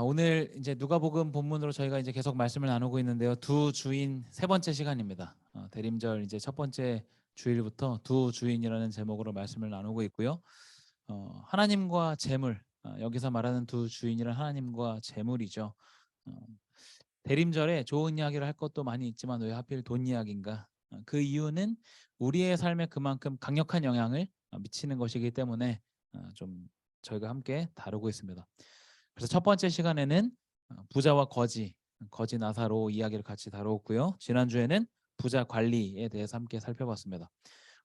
오늘 이제 누가복음 본문으로 저희가 이제 계속 말씀을 나누고 있는데요. 두 주인 세 번째 시간입니다. 대림절 이제 첫 번째 주일부터 두 주인이라는 제목으로 말씀을 나누고 있고요. 하나님과 재물, 여기서 말하는 두 주인이란 하나님과 재물이죠. 어, 대림절에 좋은 이야기를 할 것도 많이 있지만 왜 하필 돈 이야기인가? 그 이유는 우리의 삶에 그만큼 강력한 영향을 미치는 것이기 때문에 좀 저희가 함께 다루고 있습니다. 그래서 첫 번째 시간에는 부자와 거지 나사로 이야기를 같이 다루었고요. 지난주에는 부자 관리에 대해서 함께 살펴봤습니다.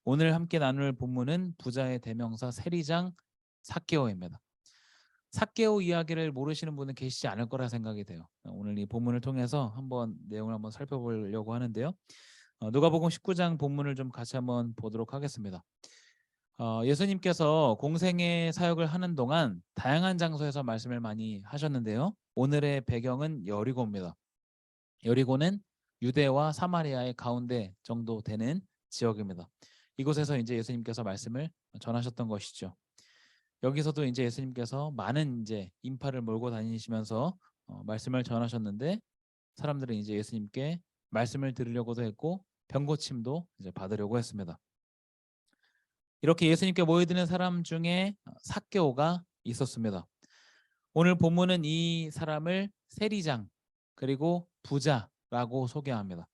오늘 함께 나눌 본문은 부자의 대명사 세리장 삭개오입니다. 삭개오 이야기를 모르시는 분은 계시지 않을 거라 생각이 돼요. 오늘 이 본문을 통해서 한번 내용을 한번 살펴보려고 하는데요. 누가복음 19장 본문을 좀 같이 한번 보도록 하겠습니다. 예수님께서 공생의 사역을 하는 동안 다양한 장소에서 말씀을 많이 하셨는데요. 오늘의 배경은 여리고입니다. 여리고는 유대와 사마리아의 가운데 정도 되는 지역입니다. 이곳에서 이제 예수님께서 말씀을 전하셨던 것이죠. 여기서도 이제 예수님께서 많은 이제 인파를 몰고 다니시면서 말씀을 전하셨는데 사람들은 이제 예수님께 말씀을 들으려고도 했고 병고침도 이제 받으려고 했습니다. 이렇게 예수님께 모여드는 사람 중에 삭개오가 있었습니다. 오늘 본문은 이 사람을 세리장 그리고 부자라고 소개합니다.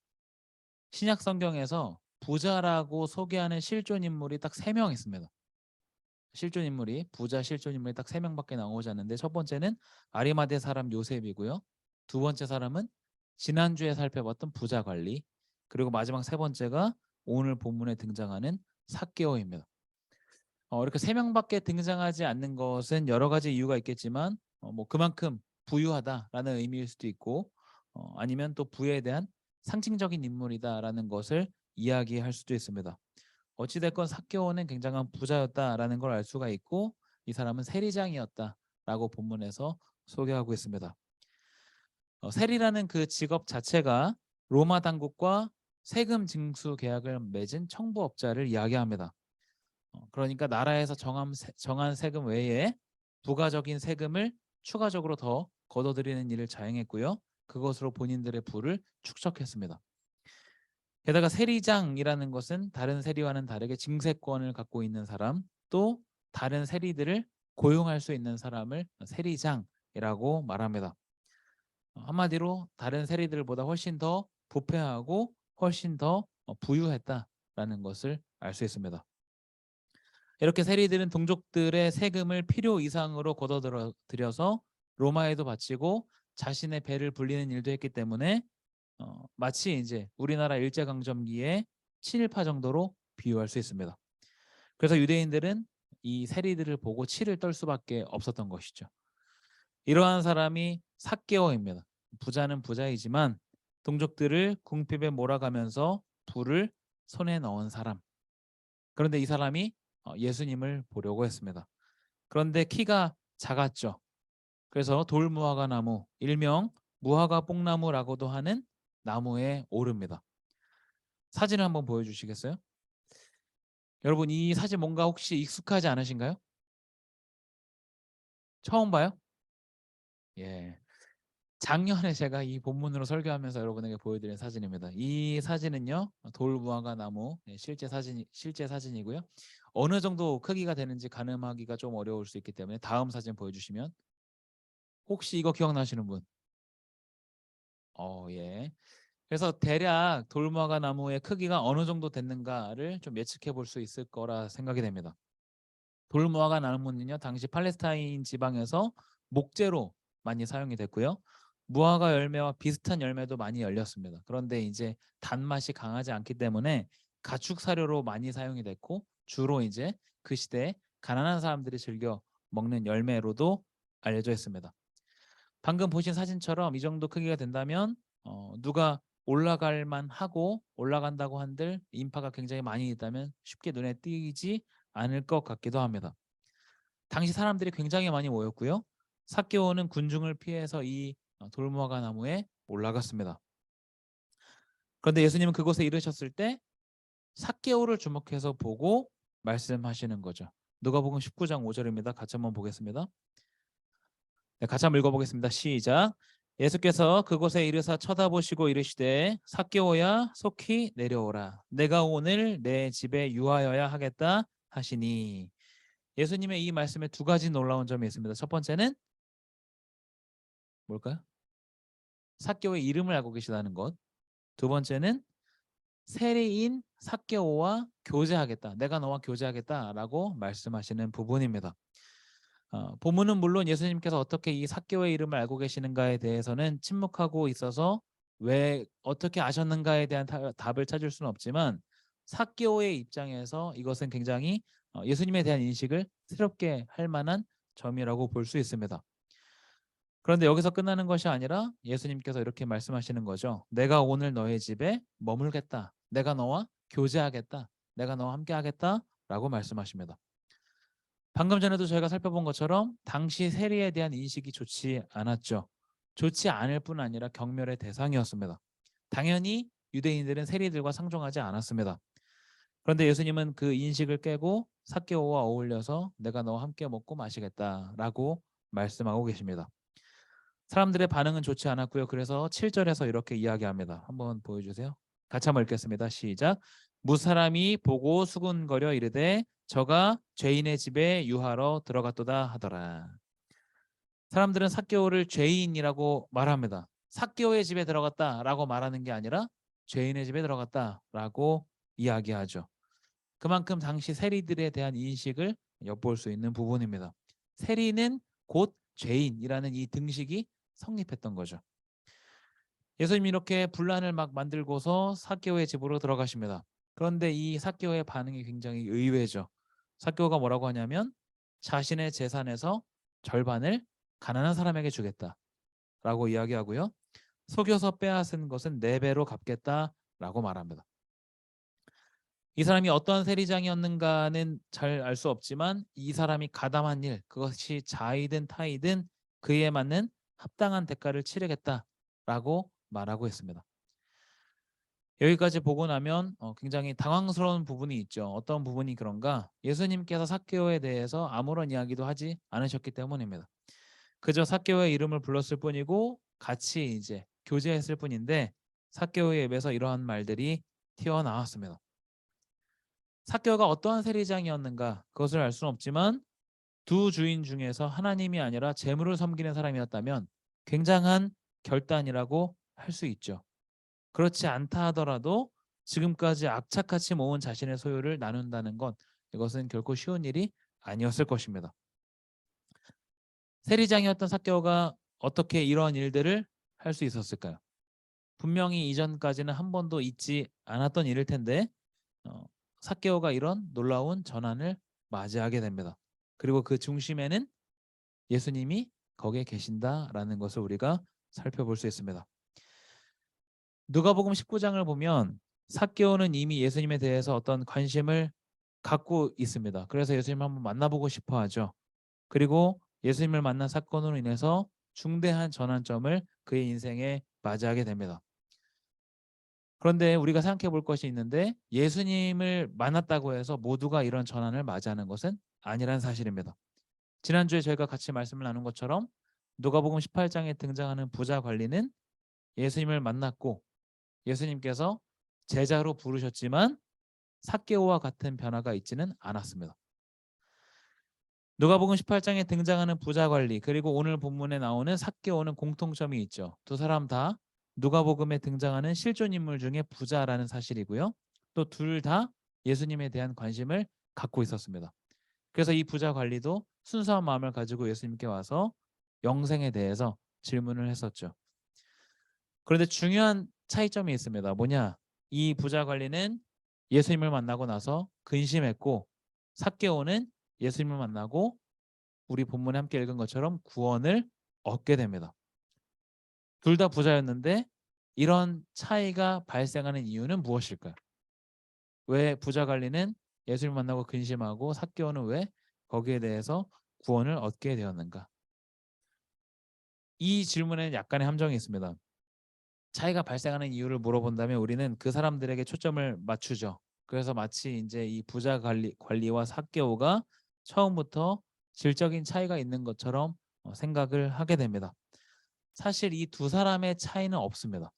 신약 성경에서 부자라고 소개하는 실존 인물이 딱 3명 있습니다. 부자 실존 인물이 딱 3명밖에 나오지 않는데 첫 번째는 아리마대 사람 요셉이고요. 두 번째 사람은 지난주에 살펴봤던 부자 관리, 그리고 마지막 세 번째가 오늘 본문에 등장하는 삭개오입니다. 이렇게 3명밖에 등장하지 않는 것은 여러 가지 이유가 있겠지만 뭐 그만큼 부유하다라는 의미일 수도 있고 아니면 또 부에 대한 상징적인 인물이다라는 것을 이야기할 수도 있습니다. 어찌됐건 삭개오는 굉장한 부자였다라는 걸 알 수가 있고 이 사람은 세리장이었다라고 본문에서 소개하고 있습니다. 세리라는 그 직업 자체가 로마 당국과 세금 징수 계약을 맺은 청부업자를 이야기합니다. 그러니까 나라에서 정한 세금 외에 부가적인 세금을 추가적으로 더 걷어들이는 일을 자행했고요. 그것으로 본인들의 부를 축적했습니다. 게다가 세리장이라는 것은 다른 세리와는 다르게 징세권을 갖고 있는 사람, 또 다른 세리들을 고용할 수 있는 사람을 세리장이라고 말합니다. 한마디로 다른 세리들보다 훨씬 더 부패하고 훨씬 더 부유했다라는 것을 알 수 있습니다. 이렇게 세리들은 동족들의 세금을 필요 이상으로 걷어들여서 로마에도 바치고 자신의 배를 불리는 일도 했기 때문에 마치 이제 우리나라 일제강점기의 친일파 정도로 비유할 수 있습니다. 그래서 유대인들은 이 세리들을 보고 치를 떨 수밖에 없었던 것이죠. 이러한 사람이 삭개오입니다. 부자는 부자이지만 동족들을 궁핍에 몰아가면서 부를 손에 넣은 사람. 그런데 이 사람이 예수님을 보려고 했습니다. 그런데 키가 작았죠. 그래서 돌무화과 나무, 일명 무화과 뽕나무라고도 하는 나무에 오릅니다. 사진을 한번 보여주시겠어요? 여러분 이 사진 뭔가 혹시 익숙하지 않으신가요? 처음 봐요? 예. 작년에 제가 이 본문으로 설교하면서 여러분에게 보여드린 사진입니다. 이 사진은요 돌무화과 나무 실제 사진이고요. 어느 정도 크기가 되는지 가늠하기가 좀 어려울 수 있기 때문에 다음 사진 보여주시면 혹시 이거 기억나시는 분? 예. 그래서 대략 돌무화과 나무의 크기가 어느 정도 됐는가를 좀 예측해 볼 수 있을 거라 생각이 됩니다. 돌무화과 나무는요 당시 팔레스타인 지방에서 목재로 많이 사용이 됐고요. 무화과 열매와 비슷한 열매도 많이 열렸습니다. 그런데 이제 단맛이 강하지 않기 때문에 가축 사료로 많이 사용이 됐고 주로 이제 그 시대에 가난한 사람들이 즐겨 먹는 열매로도 알려져 있습니다. 방금 보신 사진처럼 이 정도 크기가 된다면 누가 올라갈 만하고 올라간다고 한들 인파가 굉장히 많이 있다면 쉽게 눈에 띄지 않을 것 같기도 합니다. 당시 사람들이 굉장히 많이 모였고요. 삭개오는 군중을 피해서 이 돌무화과 나무에 올라갔습니다. 그런데 예수님은 그곳에 이르셨을 때 삭개오를 주목해서 보고 말씀하시는 거죠. 누가복음 19장 5절입니다. 같이 한번 보겠습니다. 네, 같이 한번 읽어보겠습니다. 시작. 예수께서 그곳에 이르사 쳐다보시고 이르시되 삭개오야 속히 내려오라. 내가 오늘 내 집에 유하여야 하겠다 하시니. 예수님의 이 말씀에 두 가지 놀라운 점이 있습니다. 첫 번째는 뭘까요? 삭개오의 이름을 알고 계시다는 것. 두 번째는 세리인 삭개오와 교제하겠다. 내가 너와 교제하겠다라고 말씀하시는 부분입니다. 본문은 물론 예수님께서 어떻게 이 삭개오의 이름을 알고 계시는가에 대해서는 침묵하고 있어서 왜 어떻게 아셨는가에 대한 답을 찾을 수는 없지만 삭개오의 입장에서 이것은 굉장히 예수님에 대한 인식을 새롭게 할 만한 점이라고 볼 수 있습니다. 그런데 여기서 끝나는 것이 아니라 예수님께서 이렇게 말씀하시는 거죠. 내가 오늘 너의 집에 머물겠다. 내가 너와 교제하겠다. 내가 너와 함께 하겠다라고 말씀하십니다. 방금 전에도 저희가 살펴본 것처럼 당시 세리에 대한 인식이 좋지 않았죠. 좋지 않을 뿐 아니라 경멸의 대상이었습니다. 당연히 유대인들은 세리들과 상종하지 않았습니다. 그런데 예수님은 그 인식을 깨고 삭개오와 어울려서 내가 너와 함께 먹고 마시겠다라고 말씀하고 계십니다. 사람들의 반응은 좋지 않았고요. 그래서 7절에서 이렇게 이야기합니다. 한번 보여주세요. 같이 한번 읽겠습니다. 시작. 무사람이 보고 수군거려 이르되 저가 죄인의 집에 유하러 들어갔도다 하더라. 사람들은 삭개오를 죄인이라고 말합니다. 삭개오의 집에 들어갔다라고 말하는 게 아니라 죄인의 집에 들어갔다라고 이야기하죠. 그만큼 당시 세리들에 대한 인식을 엿볼 수 있는 부분입니다. 세리는 곧 죄인이라는 이 등식이 성립했던 거죠. 예수님이 이렇게 분란을 막 만들고서 삭개오의 집으로 들어가십니다. 그런데 이 삭개오의 반응이 굉장히 의외죠. 삭개오가 뭐라고 하냐면 자신의 재산에서 절반을 가난한 사람에게 주겠다라고 이야기하고요. 속여서 빼앗은 것은 4배로 갚겠다라고 말합니다. 이 사람이 어떤 세리장이었는가는 잘 알 수 없지만 이 사람이 가담한 일, 그것이 자이든 타이든 그에 맞는 합당한 대가를 치르겠다라고 말하고 있습니다. 여기까지 보고 나면 굉장히 당황스러운 부분이 있죠. 어떤 부분이 그런가? 예수님께서 삭개오에 대해서 아무런 이야기도 하지 않으셨기 때문입니다. 그저 삭개오의 이름을 불렀을 뿐이고 같이 이제 교제했을 뿐인데 삭개오의 입에서 이러한 말들이 튀어나왔습니다. 삭개오가 어떠한 세리장이었는가 그것을 알 수는 없지만 두 주인 중에서 하나님이 아니라 재물을 섬기는 사람이었다면 굉장한 결단이라고 할 수 있죠. 그렇지 않다 하더라도 지금까지 악착같이 모은 자신의 소유를 나눈다는 것, 이것은 결코 쉬운 일이 아니었을 것입니다. 세리장이었던 삭개오가 어떻게 이러한 일들을 할 수 있었을까요? 분명히 이전까지는 한 번도 있지 않았던 일일 텐데 삭개오가 이런 놀라운 전환을 맞이하게 됩니다. 그리고 그 중심에는 예수님이 거기에 계신다라는 것을 우리가 살펴볼 수 있습니다. 누가복음 19장을 보면 삭개오는 이미 예수님에 대해서 어떤 관심을 갖고 있습니다. 그래서 예수님을 한번 만나보고 싶어 하죠. 그리고 예수님을 만난 사건으로 인해서 중대한 전환점을 그의 인생에 맞이하게 됩니다. 그런데 우리가 생각해 볼 것이 있는데 예수님을 만났다고 해서 모두가 이런 전환을 맞이하는 것은 아니란 사실입니다. 지난주에 저희가 같이 말씀을 나눈 것처럼 누가복음 18장에 등장하는 부자 관리는 예수님을 만났고 예수님께서 제자로 부르셨지만 삭개오와 같은 변화가 있지는 않았습니다. 누가복음 18장에 등장하는 부자 관리 그리고 오늘 본문에 나오는 삭개오는 공통점이 있죠. 두 사람 다 누가복음에 등장하는 실존 인물 중에 부자라는 사실이고요. 또 둘 다 예수님에 대한 관심을 갖고 있었습니다. 그래서 이 부자 관리도 순수한 마음을 가지고 예수님께 와서 영생에 대해서 질문을 했었죠. 그런데 중요한 차이점이 있습니다. 뭐냐? 이 부자 관리는 예수님을 만나고 나서 근심했고 삭개오는 예수님을 만나고 우리 본문에 함께 읽은 것처럼 구원을 얻게 됩니다. 둘 다 부자였는데 이런 차이가 발생하는 이유는 무엇일까요? 왜 부자 관리는 예수님을 만나고 근심하고 삭개오는 왜 거기에 대해서 구원을 얻게 되었는가? 이 질문에는 약간의 함정이 있습니다. 차이가 발생하는 이유를 물어본다면 우리는 그 사람들에게 초점을 맞추죠. 그래서 마치 이제 이 부자 관리와 삭개오가 처음부터 질적인 차이가 있는 것처럼 생각을 하게 됩니다. 사실 이 두 사람의 차이는 없습니다.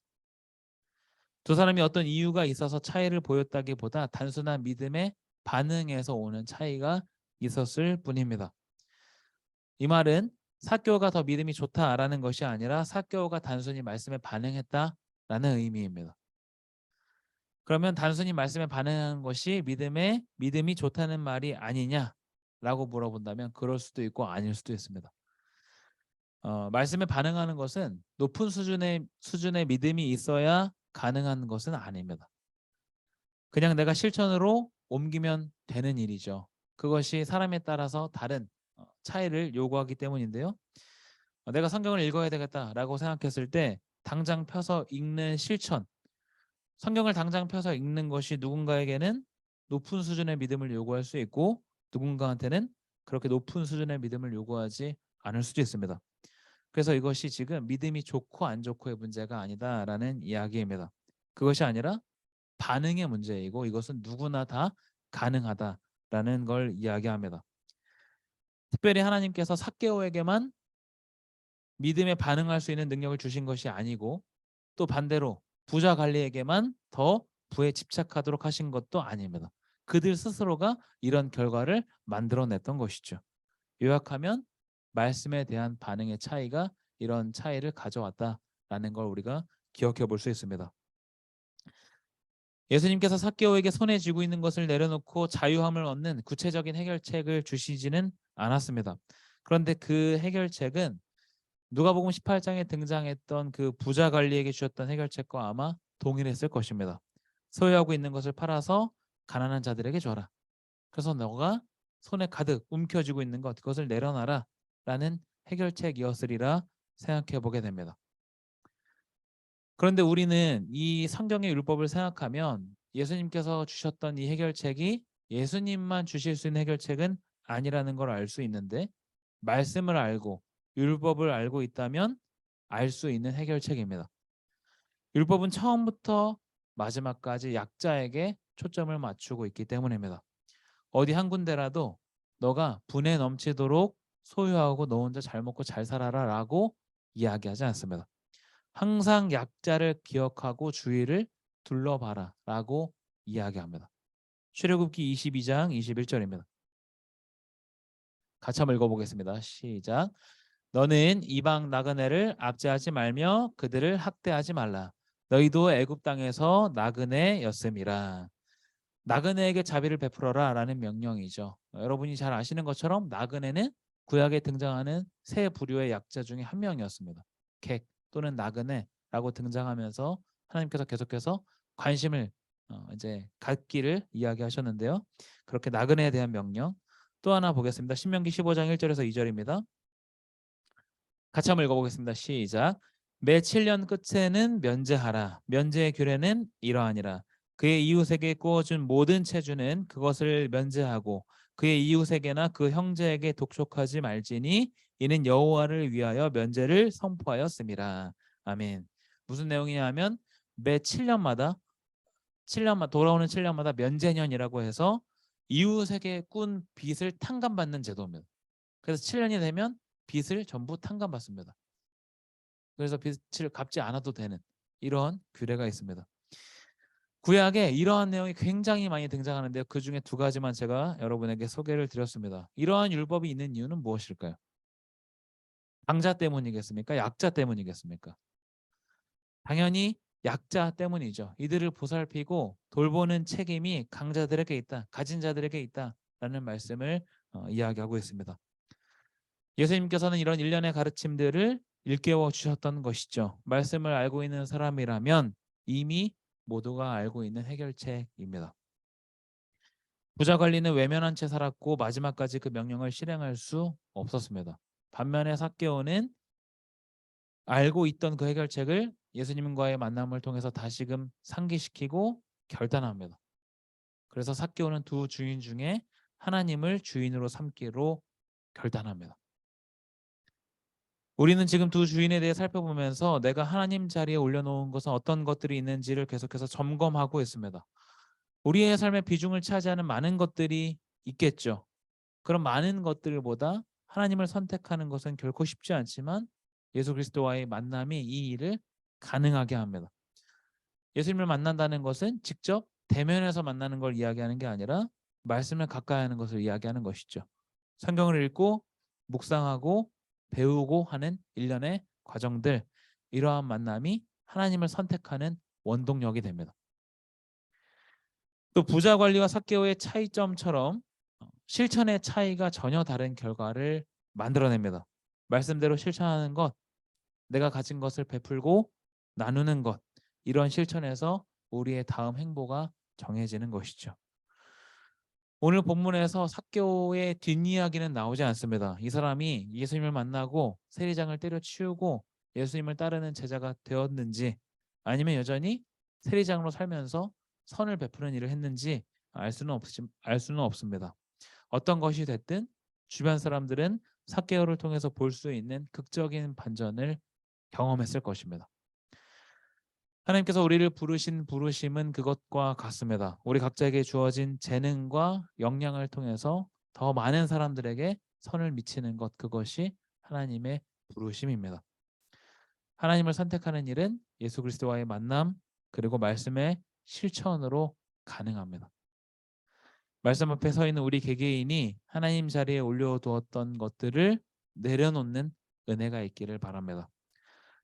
두 사람이 어떤 이유가 있어서 차이를 보였다기보다 단순한 믿음의 반응에서 오는 차이가 있었을 뿐입니다. 이 말은 삭개오가 더 믿음이 좋다라는 것이 아니라 삭개오가 단순히 말씀에 반응했다라는 의미입니다. 그러면 단순히 말씀에 반응하는 것이 믿음이 좋다는 말이 아니냐라고 물어본다면 그럴 수도 있고 아닐 수도 있습니다. 말씀에 반응하는 것은 높은 수준의 믿음이 있어야 가능한 것은 아닙니다. 그냥 내가 실천으로 옮기면 되는 일이죠. 그것이 사람에 따라서 다른 차이를 요구하기 때문인데요. 내가 성경을 읽어야 되겠다라고 생각했을 때 당장 펴서 읽는 실천, 성경을 당장 펴서 읽는 것이 누군가에게는 높은 수준의 믿음을 요구할 수 있고 누군가한테는 그렇게 높은 수준의 믿음을 요구하지 않을 수도 있습니다. 그래서 이것이 지금 믿음이 좋고 안 좋고의 문제가 아니다라는 이야기입니다. 그것이 아니라 반응의 문제이고 이것은 누구나 다 가능하다라는 걸 이야기합니다. 특별히 하나님께서 삭개오에게만 믿음에 반응할 수 있는 능력을 주신 것이 아니고 또 반대로 부자 관리에게만 더 부에 집착하도록 하신 것도 아닙니다. 그들 스스로가 이런 결과를 만들어냈던 것이죠. 요약하면 말씀에 대한 반응의 차이가 이런 차이를 가져왔다라는 걸 우리가 기억해 볼 수 있습니다. 예수님께서 삭개오에게 손에 쥐고 있는 것을 내려놓고 자유함을 얻는 구체적인 해결책을 주시지는 않았습니다. 그런데 그 해결책은 누가복음 18장에 등장했던 그 부자 관리에게 주셨던 해결책과 아마 동일했을 것입니다. 소유하고 있는 것을 팔아서 가난한 자들에게 줘라. 그래서 너가 손에 가득 움켜쥐고 있는 것 그것을 내려놔라 라는 해결책이었으리라 생각해 보게 됩니다. 그런데 우리는 이 성경의 율법을 생각하면 예수님께서 주셨던 이 해결책이 예수님만 주실 수 있는 해결책은 아니라는 걸 알 수 있는데 말씀을 알고 율법을 알고 있다면 알 수 있는 해결책입니다. 율법은 처음부터 마지막까지 약자에게 초점을 맞추고 있기 때문입니다. 어디 한 군데라도 너가 분에 넘치도록 소유하고 너 혼자 잘 먹고 잘 살아라 라고 이야기하지 않습니다. 항상 약자를 기억하고 주의를 둘러봐라 라고 이야기합니다. 출애굽기 22장 21절입니다. 같이 한번 읽어보겠습니다. 시작. 너는 이방 나그네를 압제하지 말며 그들을 학대하지 말라. 너희도 애굽 땅에서 나그네였음이라. 나그네에게 자비를 베풀어라 라는 명령이죠. 여러분이 잘 아시는 것처럼 나그네는 구약에 등장하는 세 부류의 약자 중에 한 명이었습니다. 객 또는 나그네라고 등장하면서 하나님께서 계속해서 관심을 이제 갖기를 이야기하셨는데요. 그렇게 나그네에 대한 명령 또 하나 보겠습니다. 신명기 15장 1절에서 2절입니다. 같이 한번 읽어보겠습니다. 시작. 매 7년 끝에는 면제하라. 면제의 규례는 이러하니라. 그의 이웃에게 구워준 모든 체주는 그것을 면제하고 그의 이웃에게나 그 형제에게 독촉하지 말지니 이는 여호와를 위하여 면제를 선포하였음이라. 아멘. 무슨 내용이냐 하면 매 7년마다 돌아오는 7년마다 면제년이라고 해서 이웃에게 꾼 빚을 탕감받는 제도입니다. 그래서 7년이 되면 빚을 전부 탕감받습니다. 그래서 빚을 갚지 않아도 되는 이런 규례가 있습니다. 구약에 이러한 내용이 굉장히 많이 등장하는데요. 그 중에 두 가지만 제가 여러분에게 소개를 드렸습니다. 이러한 율법이 있는 이유는 무엇일까요? 강자 때문이겠습니까? 약자 때문이겠습니까? 당연히 약자 때문이죠. 이들을 보살피고 돌보는 책임이 강자들에게 있다, 가진 자들에게 있다라는 말씀을 이야기하고 있습니다. 예수님께서는 이런 일련의 가르침들을 일깨워 주셨던 것이죠. 말씀을 알고 있는 사람이라면 이미 모두가 알고 있는 해결책입니다. 부자 관리는 외면한 채 살았고 마지막까지 그 명령을 실행할 수 없었습니다. 반면에 삭개오는 알고 있던 그 해결책을 예수님과의 만남을 통해서 다시금 상기시키고 결단합니다. 그래서 삭개오는 두 주인 중에 하나님을 주인으로 삼기로 결단합니다. 우리는 지금 두 주인에 대해 살펴보면서 내가 하나님 자리에 올려놓은 것은 어떤 것들이 있는지를 계속해서 점검하고 있습니다. 우리의 삶의 비중을 차지하는 많은 것들이 있겠죠. 그런 많은 것들보다 하나님을 선택하는 것은 결코 쉽지 않지만 예수 그리스도와의 만남이 이 일을 가능하게 합니다. 예수님을 만난다는 것은 직접 대면해서 만나는 걸 이야기하는 게 아니라 말씀을 가까이 하는 것을 이야기하는 것이죠. 성경을 읽고 묵상하고 배우고 하는 일련의 과정들, 이러한 만남이 하나님을 선택하는 원동력이 됩니다. 또 부자 관리와 삭개오의 차이점처럼 실천의 차이가 전혀 다른 결과를 만들어냅니다. 말씀대로 실천하는 것, 내가 가진 것을 베풀고 나누는 것, 이런 실천에서 우리의 다음 행보가 정해지는 것이죠. 오늘 본문에서 삭개오의 뒷이야기는 나오지 않습니다. 이 사람이 예수님을 만나고 세리장을 때려치우고 예수님을 따르는 제자가 되었는지, 아니면 여전히 세리장으로 살면서 선을 베푸는 일을 했는지 알 수는 없습니다. 어떤 것이 됐든 주변 사람들은 삭개오를 통해서 볼 수 있는 극적인 반전을 경험했을 것입니다. 하나님께서 우리를 부르신 부르심은 그것과 같습니다. 우리 각자에게 주어진 재능과 역량을 통해서 더 많은 사람들에게 선을 미치는 것, 그것이 하나님의 부르심입니다. 하나님을 선택하는 일은 예수 그리스도와의 만남 그리고 말씀의 실천으로 가능합니다. 말씀 앞에 서 있는 우리 개개인이 하나님 자리에 올려두었던 것들을 내려놓는 은혜가 있기를 바랍니다.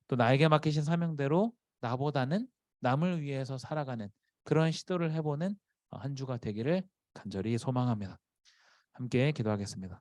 또 나에게 맡기신 사명대로 나보다는 남을 위해서 살아가는 그런 시도를 해보는 한 주가 되기를 간절히 소망합니다. 함께 기도하겠습니다.